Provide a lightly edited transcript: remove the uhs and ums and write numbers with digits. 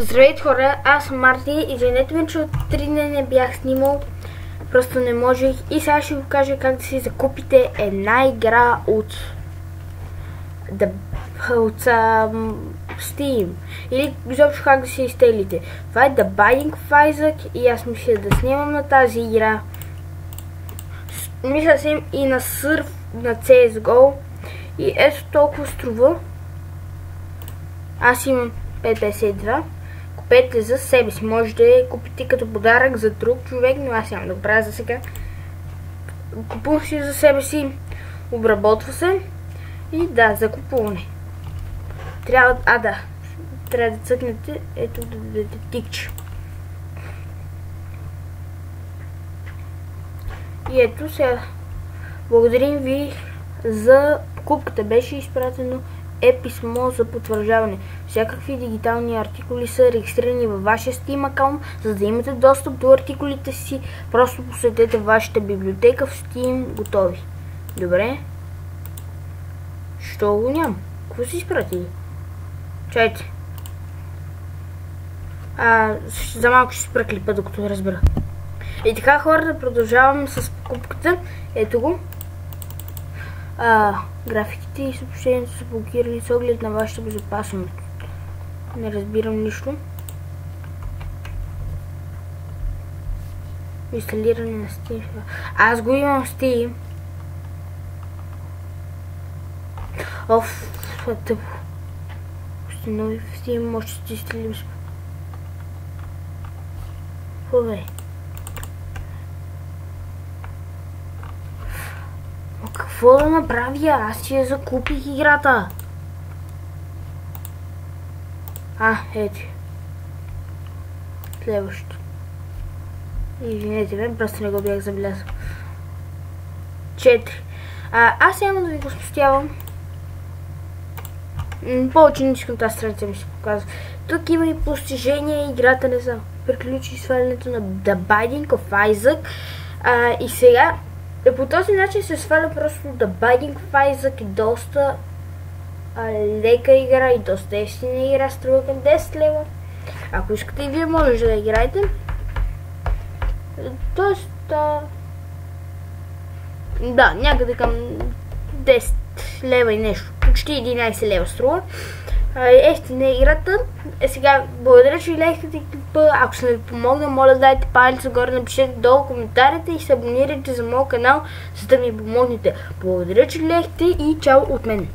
Здравейте хора, аз съм Марти. Извинете ме, че от 3 дни не бях снимал. Просто не можех. И сега ще ви покажа как да си закупите една игра от Steam. Или изобщо как да си изтеглите. Това е The Binding of Isaac и аз мисля да снимам на тази игра. Мисля си и на Surf на CSGO. И ето толкова струва. Аз имам 5.52. Купете за себе си. Може да я купите като подарък за друг човек, но аз няма да го правя за сега. Купувам си за себе си. Обработва се. И да, за купуване. Трябва да цъкнете ето да дадете тикче. И ето сега. Благодарим ви за покупката. Беше изпратено писмо за потвърждаване. Всякакви дигитални артикули са регистрирани във вашия Steam аккаунт. За да имате достъп до артикулите си, просто посетете вашата библиотека в Steam. Готови. Добре. Що го няма? Какво си изпратили? Чайте. За малко ще се преклипа, докато разбера. И така, хора, да продължавам с покупката. Ето го. Графиките и съобщението са блокирали с оглед на вашата безопасност. Не разбирам нищо. Инсталиране на Steam. Аз го имам в Steam. Това е тъпо. Установи в Steam, може да си изстрелим с... Хубаво. Какво да направя? Аз си я закупих играта. Ето. Следващо. Извинете ме, просто не го бях забелязал. 4. Аз няма да ви го спустявам. Повече не искам тази страница ми се показва. Тук има и постижения, играта не знам. Приключи свалянето на The Binding of Isaac. И сега по този начин се сваля просто The Binding of Isaac. Доста лека игра и доста ефтина игра. Струва към 10 лева. Ако искате и вие може да играете. Доста... Да, някъде към 10 лева и нещо. Почти 11 лева струва. Ефтина е играта. Сега, благодаря, че гледахте клипа. Ако съм ви помогна, моля да дайте палец нагоре, напишете долу коментарите и се абонирайте за моят канал, за да ми помогнете. Благодаря, че гледахте и чао от мен.